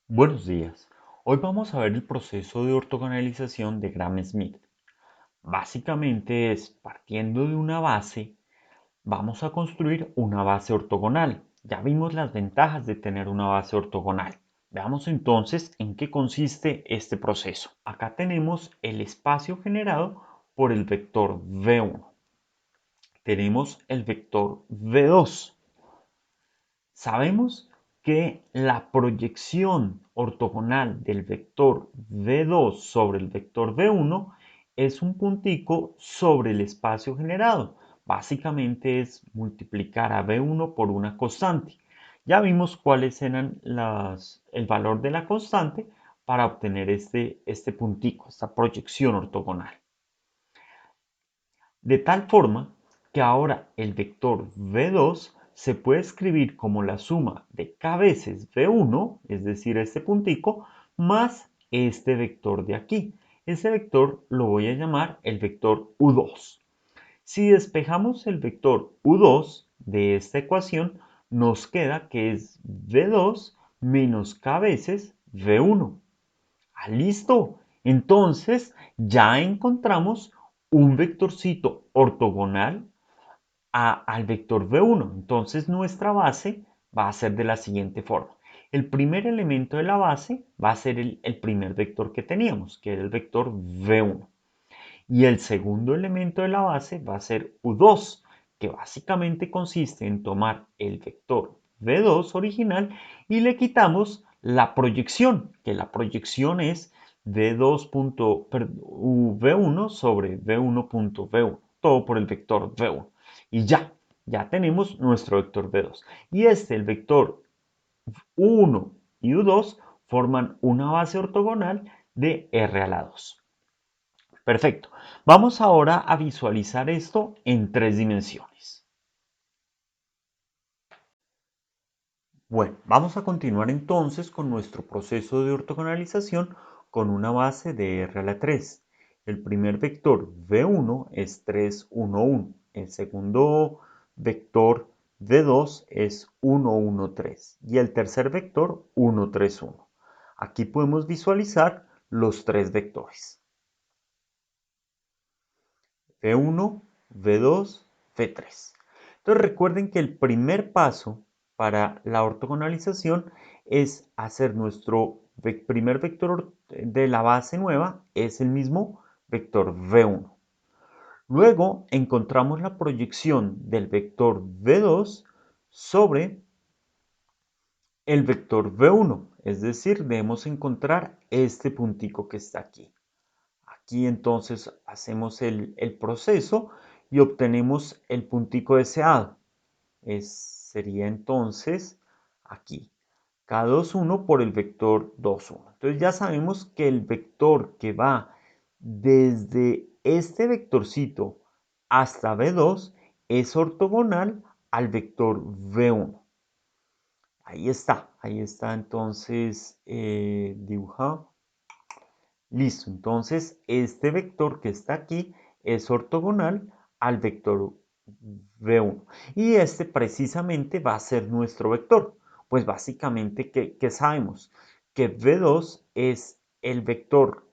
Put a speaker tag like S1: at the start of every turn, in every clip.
S1: Buenos días. Hoy vamos a ver el proceso de ortogonalización de Gram-Schmidt. Básicamente es partiendo de una base, vamos a construir una base ortogonal. Ya vimos las ventajas de tener una base ortogonal. Veamos entonces en qué consiste este proceso. Acá tenemos el espacio generado por el vector V1. Tenemos el vector V2. Sabemos que la proyección ortogonal del vector V2 sobre el vector V1 es un puntico sobre el espacio generado. Básicamente es multiplicar a V1 por una constante. Ya vimos cuáles eran el valor de la constante para obtener este puntico, esta proyección ortogonal. De tal forma que ahora el vector V2 se puede escribir como la suma de k veces V1, es decir, este puntico, más este vector de aquí. Ese vector lo voy a llamar el vector U2. Si despejamos el vector U2 de esta ecuación, nos queda que es V2 menos k veces V1. Ah, listo. Entonces ya encontramos un vectorcito ortogonal al vector V1. Entonces nuestra base va a ser de la siguiente forma. El primer elemento de la base va a ser el primer vector que teníamos, que era el vector V1. Y el segundo elemento de la base va a ser U2, que básicamente consiste en tomar el vector V2 original y le quitamos la proyección, que la proyección es V1 sobre V1.V1, todo por el vector V1. Y ya tenemos nuestro vector V2. Y el vector U1 y U2 forman una base ortogonal de R a la 2. Perfecto. Vamos ahora a visualizar esto en tres dimensiones. Bueno, vamos a continuar entonces con nuestro proceso de ortogonalización con una base de R a la 3. El primer vector V1 es 3, 1, 1. El segundo vector V2 es 1, 1, 3. Y el tercer vector 1, 3, 1. Aquí podemos visualizar los tres vectores. V1, V2, V3. Entonces recuerden que el primer paso para la ortogonalización es hacer nuestro primer vector de la base nueva, es el mismo vector V1. Luego encontramos la proyección del vector V2 sobre el vector V1, es decir, debemos encontrar este puntico que está aquí. Aquí entonces hacemos el proceso y obtenemos el puntico deseado. Sería entonces aquí, K21 por el vector 21. Entonces ya sabemos que el vector que va desde este vectorcito hasta V2 es ortogonal al vector V1. Ahí está entonces dibujado. Listo, entonces este vector que está aquí es ortogonal al vector V1 y este precisamente va a ser nuestro vector. Pues básicamente, ¿qué sabemos? Que V2 es el vector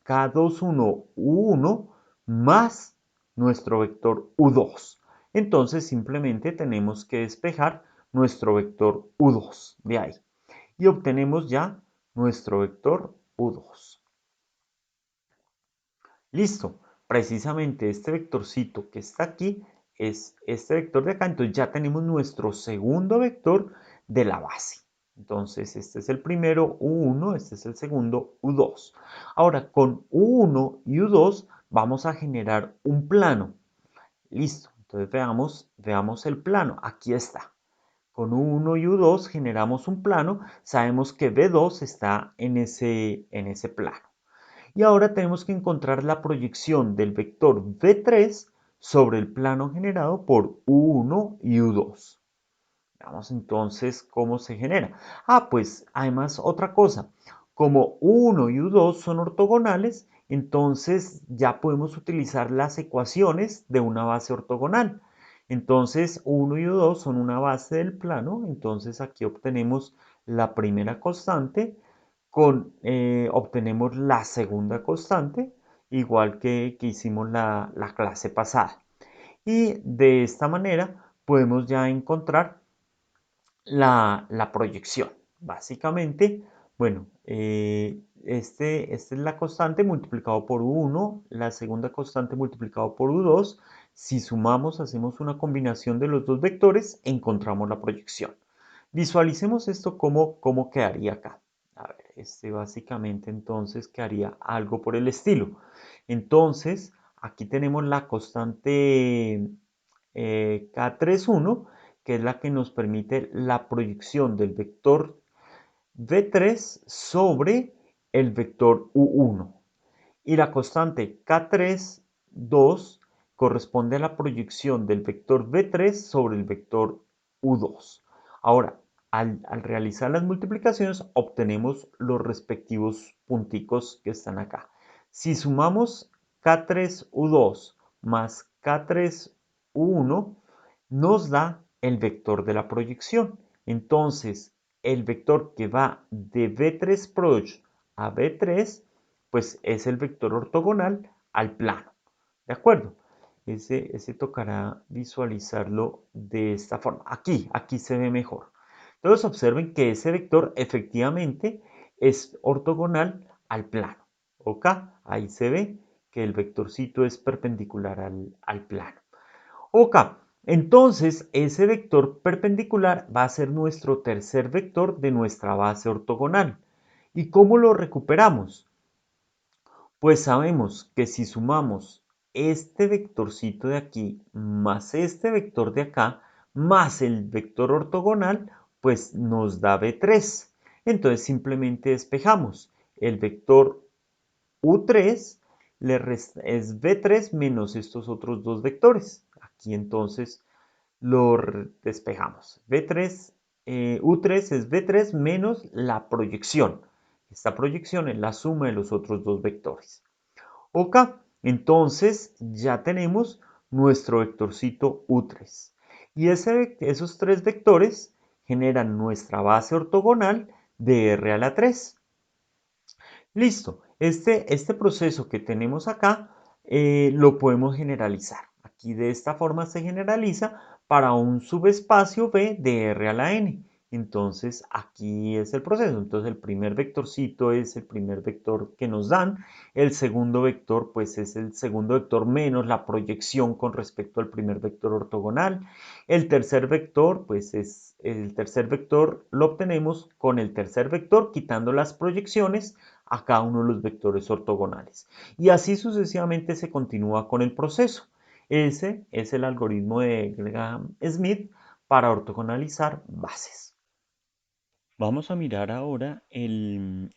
S1: K21U1 más nuestro vector U2. Entonces simplemente tenemos que despejar nuestro vector U2 de ahí y obtenemos ya nuestro vector U2. Listo, precisamente este vectorcito que está aquí es este vector de acá, entonces ya tenemos nuestro segundo vector de la base. Entonces este es el primero U1, este es el segundo U2. Ahora con U1 y U2 vamos a generar un plano. Listo, entonces veamos el plano, aquí está. Con U1 y U2 generamos un plano, sabemos que V2 está en ese plano. Y ahora tenemos que encontrar la proyección del vector V3 sobre el plano generado por U1 y U2. Veamos entonces cómo se genera. Pues además otra cosa, como U1 y U2 son ortogonales, entonces ya podemos utilizar las ecuaciones de una base ortogonal. Entonces U1 y U2 son una base del plano, entonces aquí obtenemos la primera constante, obtenemos la segunda constante, igual que hicimos la clase pasada. Y de esta manera podemos ya encontrar la proyección. Básicamente, bueno, esta es la constante multiplicado por U1, la segunda constante multiplicado por U2. Si sumamos, hacemos una combinación de los dos vectores, encontramos la proyección. Visualicemos esto cómo quedaría acá. A ver, básicamente entonces quedaría algo por el estilo. Entonces, aquí tenemos la constante K31, que es la que nos permite la proyección del vector V3 sobre el vector U1. Y la constante K3, 2, corresponde a la proyección del vector V3 sobre el vector U2. Ahora, al realizar las multiplicaciones, obtenemos los respectivos punticos que están acá. Si sumamos K3U2 más K3U1, nos da el vector de la proyección. Entonces, el vector que va de V3' a V3, pues es el vector ortogonal al plano. ¿De acuerdo? Ese tocará visualizarlo de esta forma. Aquí se ve mejor. Entonces observen que ese vector efectivamente es ortogonal al plano. ¿Ok? Ahí se ve que el vectorcito es perpendicular al plano. Ok, entonces ese vector perpendicular va a ser nuestro tercer vector de nuestra base ortogonal. ¿Y cómo lo recuperamos? Pues sabemos que si sumamos este vectorcito de aquí más este vector de acá más el vector ortogonal, pues nos da V3. Entonces simplemente despejamos. El vector U3 es V3 menos estos otros dos vectores. Aquí entonces lo despejamos. U3 es V3 menos la proyección. Esta proyección es la suma de los otros dos vectores. Ok, entonces ya tenemos nuestro vectorcito U3. Y esos tres vectores generan nuestra base ortogonal de R a la 3. Listo, este proceso que tenemos acá lo podemos generalizar. Aquí de esta forma se generaliza para un subespacio B de R a la N. Entonces aquí es el proceso. Entonces el primer vectorcito es el primer vector que nos dan. El segundo vector pues es el segundo vector menos la proyección con respecto al primer vector ortogonal. El tercer vector pues es el tercer vector lo obtenemos con el tercer vector quitando las proyecciones a cada uno de los vectores ortogonales. Y así sucesivamente se continúa con el proceso. Ese es el algoritmo de Graham-Smith para ortogonalizar bases. Vamos a mirar ahora el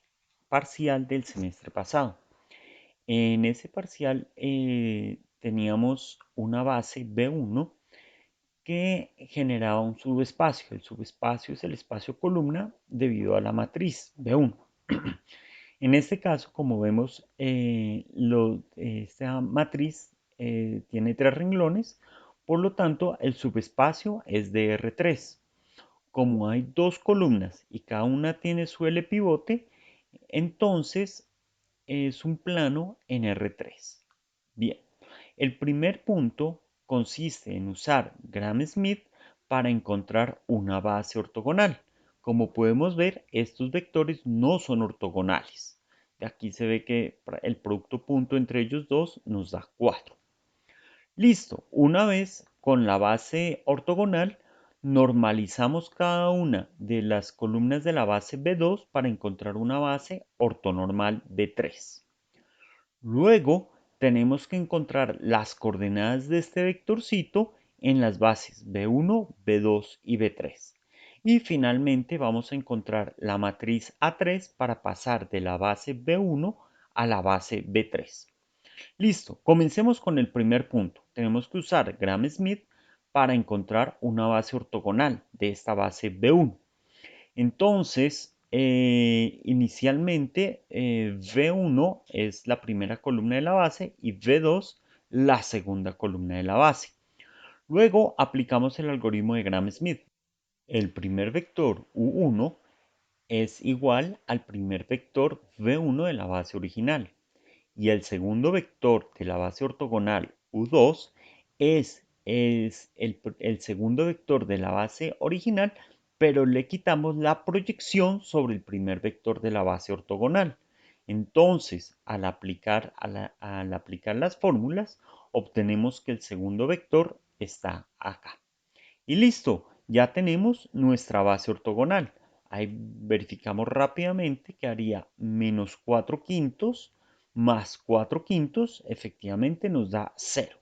S1: parcial del semestre pasado. En ese parcial teníamos una base B1 que generaba un subespacio. El subespacio es el espacio columna debido a la matriz B1. En este caso, como vemos, esta matriz tiene tres renglones, por lo tanto, el subespacio es de R3. Como hay dos columnas y cada una tiene su L pivote, entonces es un plano en R3. Bien, el primer punto consiste en usar Gram-Schmidt para encontrar una base ortogonal. Como podemos ver, estos vectores no son ortogonales. De aquí se ve que el producto punto entre ellos dos nos da 4. Listo, una vez con la base ortogonal, normalizamos cada una de las columnas de la base B2 para encontrar una base ortonormal B3. Luego tenemos que encontrar las coordenadas de este vectorcito en las bases B1, B2 y B3. Y finalmente vamos a encontrar la matriz A3 para pasar de la base B1 a la base B3. Listo, comencemos con el primer punto. Tenemos que usar Gram-Schmidt para encontrar una base ortogonal de esta base B1. Entonces, inicialmente V1 es la primera columna de la base y V2 la segunda columna de la base. Luego aplicamos el algoritmo de Gram-Schmidt. El primer vector U1 es igual al primer vector v1 de la base original. Y el segundo vector de la base ortogonal u2 es el segundo vector de la base original, pero le quitamos la proyección sobre el primer vector de la base ortogonal. Entonces, al aplicar las fórmulas, obtenemos que el segundo vector está acá. Y listo, ya tenemos nuestra base ortogonal. Ahí verificamos rápidamente que haría menos 4 quintos más 4 quintos, efectivamente nos da 0.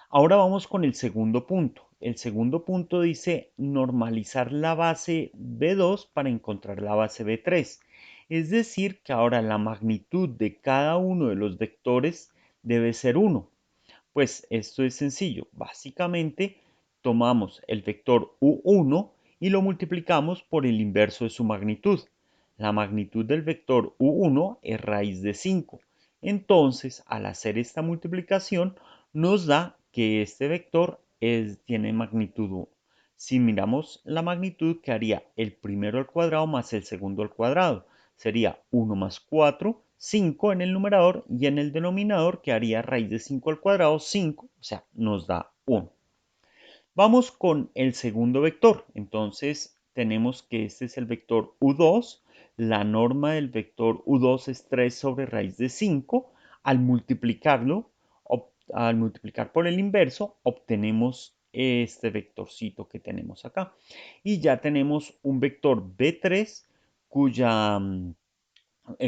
S1: Ahora vamos con el segundo punto. El segundo punto dice normalizar la base B2 para encontrar la base B3. Es decir, que ahora la magnitud de cada uno de los vectores debe ser 1. Pues esto es sencillo. Básicamente tomamos el vector u1 y lo multiplicamos por el inverso de su magnitud. La magnitud del vector u1 es raíz de 5. Entonces, al hacer esta multiplicación, nos da que este vector tiene magnitud 1. Si miramos la magnitud, quedaría el primero al cuadrado más el segundo al cuadrado. Sería 1 más 4, 5 en el numerador, y en el denominador quedaría raíz de 5 al cuadrado, 5, o sea, nos da 1. Vamos con el segundo vector. Entonces tenemos que este es el vector u2. La norma del vector u2 es 3 sobre raíz de 5. Al multiplicarlo, al multiplicar por el inverso, obtenemos este vectorcito que tenemos acá. Y ya tenemos un vector b3 cuya,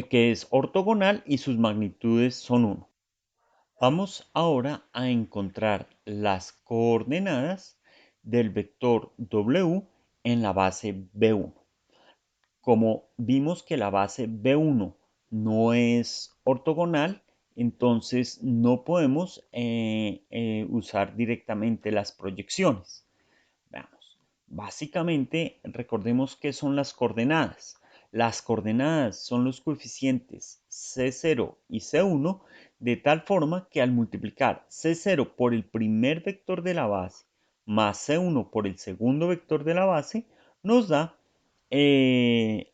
S1: que es ortogonal y sus magnitudes son 1. Vamos ahora a encontrar las coordenadas del vector W en la base B1. Como vimos que la base B1 no es ortogonal, entonces no podemos usar directamente las proyecciones. Veamos. Básicamente, recordemos qué son las coordenadas. Las coordenadas son los coeficientes C0 y C1 de tal forma que al multiplicar C0 por el primer vector de la base más C1 por el segundo vector de la base, nos da el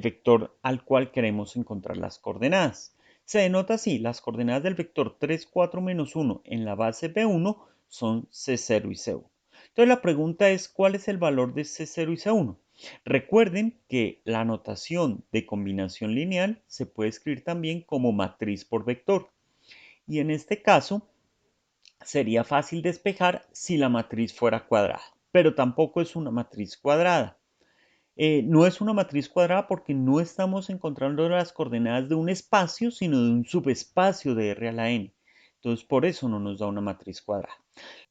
S1: vector al cual queremos encontrar las coordenadas. Se denota así, las coordenadas del vector 3, 4, menos 1 en la base B1 son C0 y C1. Entonces la pregunta es, ¿cuál es el valor de C0 y C1? Recuerden que la notación de combinación lineal se puede escribir también como matriz por vector. Y en este caso sería fácil despejar si la matriz fuera cuadrada, pero tampoco es una matriz cuadrada. No es una matriz cuadrada porque no estamos encontrando las coordenadas de un espacio, sino de un subespacio de R a la n. Entonces, por eso no nos da una matriz cuadrada.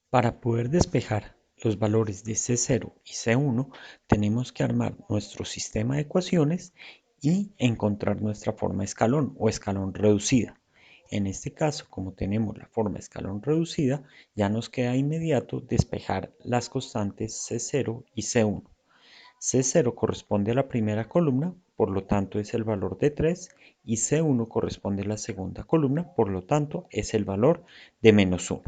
S1: Para poder despejar los valores de C0 y C1, tenemos que armar nuestro sistema de ecuaciones y encontrar nuestra forma escalón o escalón reducida. En este caso, como tenemos la forma escalón reducida, ya nos queda inmediato despejar las constantes C0 y C1. C0 corresponde a la primera columna, por lo tanto es el valor de 3, y C1 corresponde a la segunda columna, por lo tanto es el valor de menos 1.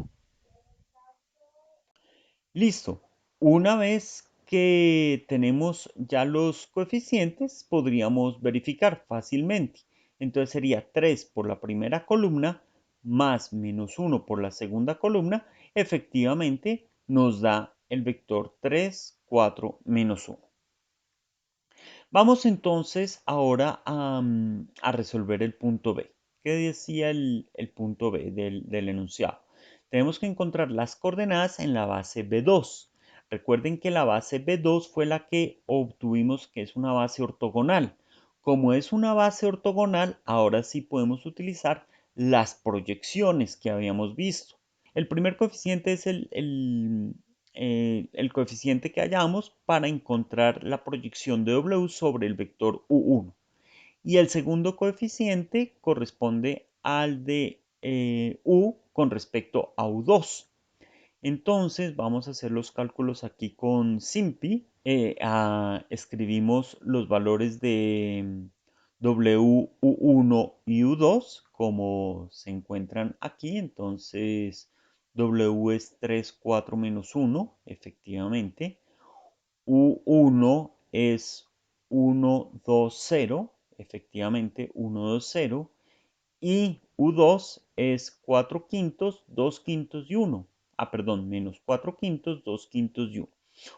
S1: Listo. Una vez que tenemos ya los coeficientes, podríamos verificar fácilmente. Entonces sería 3 por la primera columna más menos 1 por la segunda columna. Efectivamente, nos da el vector 3, 4, menos 1. Vamos entonces ahora a resolver el punto B. ¿Qué decía el punto B del enunciado? Tenemos que encontrar las coordenadas en la base B2. Recuerden que la base B2 fue la que obtuvimos que es una base ortogonal. Como es una base ortogonal, ahora sí podemos utilizar las proyecciones que habíamos visto. El primer coeficiente es el coeficiente que hallamos para encontrar la proyección de W sobre el vector U1. Y el segundo coeficiente corresponde al de U con respecto a U2. Entonces vamos a hacer los cálculos aquí con SIMPI. Escribimos los valores de W, U1 y U2 como se encuentran aquí. Entonces W es 3, 4 menos 1, efectivamente. U1 es 1, 2, 0, efectivamente 1, 2, 0, y U2 es 4 quintos, 2 quintos y 1. Perdón, menos 4 quintos, 2 quintos y 1.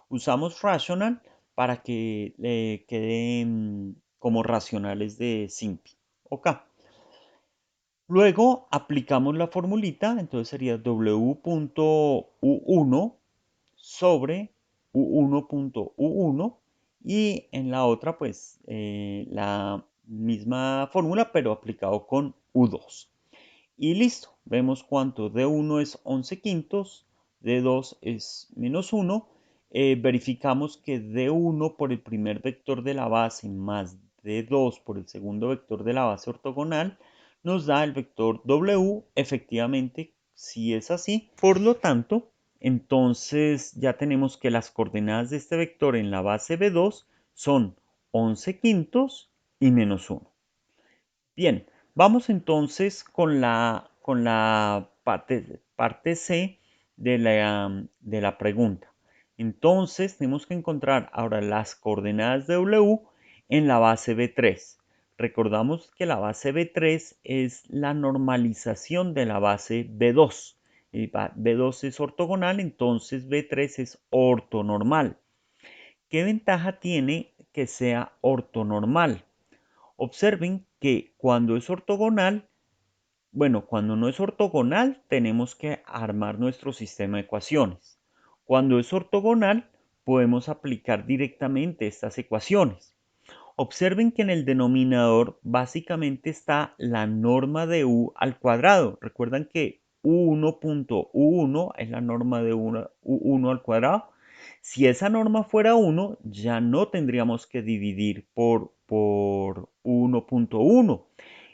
S1: Usamos rational para que le queden como racionales de simple. Ok. Luego aplicamos la formulita, entonces sería W.U1 sobre U1.U1 y en la otra pues la misma fórmula pero aplicado con U2. Y listo, vemos cuánto D1 es 11 quintos, D2 es menos 1. Verificamos que D1 por el primer vector de la base más D2 por el segundo vector de la base ortogonal nos da el vector W. Efectivamente, si es así, por lo tanto, entonces ya tenemos que las coordenadas de este vector en la base B2 son 11 quintos y menos 1. Bien, vamos entonces con la parte C de la pregunta. Entonces tenemos que encontrar ahora las coordenadas de W en la base B3. Recordamos que la base B3 es la normalización de la base B2. B2 es ortogonal, entonces B3 es ortonormal. ¿Qué ventaja tiene que sea ortonormal? Observen que cuando es ortogonal, bueno, cuando no es ortogonal, tenemos que armar nuestro sistema de ecuaciones. Cuando es ortogonal, podemos aplicar directamente estas ecuaciones. Observen que en el denominador básicamente está la norma de u al cuadrado. Recuerdan que u1.u1 es la norma de u1 al cuadrado. Si esa norma fuera 1, ya no tendríamos que dividir por 1.1.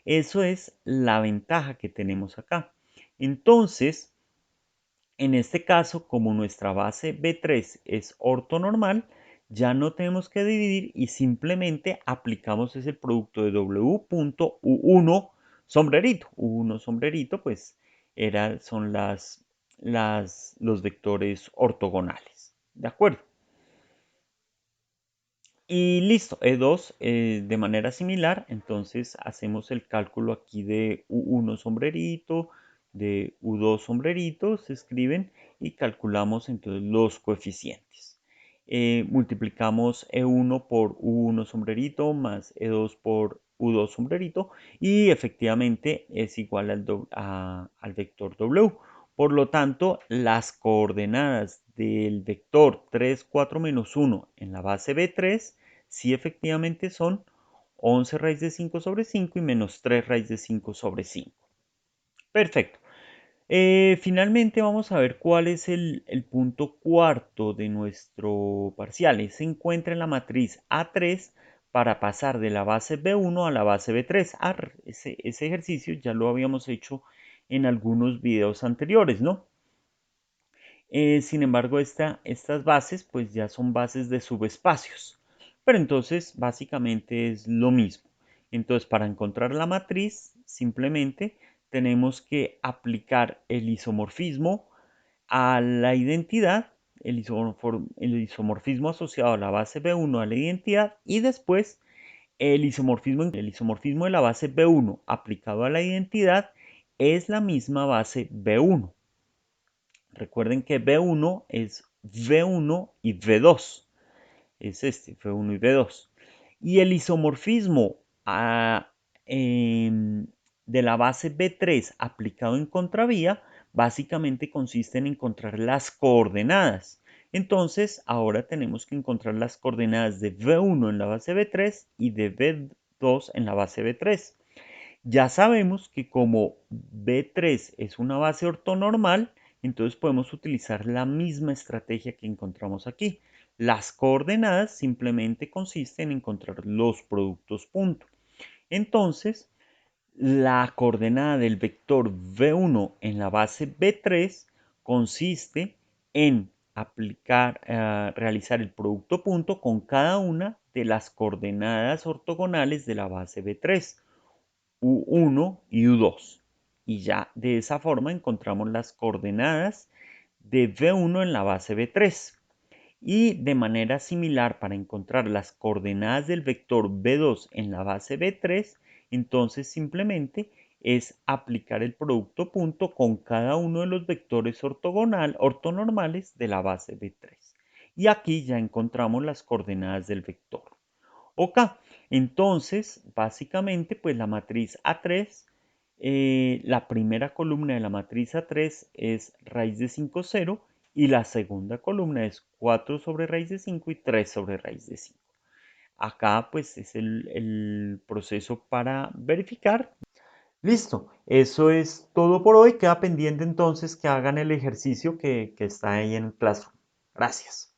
S1: Eso es la ventaja que tenemos acá. Entonces, en este caso, como nuestra base B3 es ortonormal, ya no tenemos que dividir y simplemente aplicamos ese producto de W.U1 sombrerito. U1 sombrerito, pues son los vectores ortogonales. ¿De acuerdo? Y listo, E2 de manera similar, entonces hacemos el cálculo aquí de U1 sombrerito, de U2 sombrerito, se escriben y calculamos entonces los coeficientes. Multiplicamos E1 por U1 sombrerito más E2 por U2 sombrerito y efectivamente es igual al vector W. Por lo tanto, las coordenadas del vector 3, 4, menos 1 en la base B3 sí efectivamente son 11 raíz de 5 sobre 5 y menos 3 raíz de 5 sobre 5. Perfecto. Finalmente vamos a ver cuál es el punto cuarto de nuestro parcial. Se encuentra en la matriz A3 para pasar de la base B1 a la base B3. Ese ejercicio ya lo habíamos hecho en algunos videos anteriores, ¿no? Sin embargo, estas bases pues ya son bases de subespacios. Pero entonces básicamente es lo mismo. Entonces para encontrar la matriz simplemente tenemos que aplicar el isomorfismo a la identidad, el isomorfismo asociado a la base B1 a la identidad y después el isomorfismo de la base B1 aplicado a la identidad es la misma base B1. Recuerden que B1 es V1 y V2. Es este, V1 y V2. Y el isomorfismo de la base B3 aplicado en contravía básicamente consiste en encontrar las coordenadas. Entonces, ahora tenemos que encontrar las coordenadas de V1 en la base B3 y de V2 en la base B3. Ya sabemos que como B3 es una base ortonormal, entonces podemos utilizar la misma estrategia que encontramos aquí. Las coordenadas simplemente consisten en encontrar los productos punto. Entonces, la coordenada del vector V1 en la base B3 consiste en realizar el producto punto con cada una de las coordenadas ortogonales de la base B3. U1 y U2. Y ya de esa forma encontramos las coordenadas de V1 en la base B3. Y de manera similar, para encontrar las coordenadas del vector B2 en la base B3, entonces simplemente es aplicar el producto punto con cada uno de los vectores ortonormales de la base B3. Y aquí ya encontramos las coordenadas del vector. Ok, entonces básicamente pues la matriz A3, la primera columna de la matriz A3 es raíz de 5, 0 y la segunda columna es 4 sobre raíz de 5 y 3 sobre raíz de 5. Acá pues es el proceso para verificar. Listo, eso es todo por hoy. Queda pendiente entonces que hagan el ejercicio que está ahí en el Classroom. Gracias.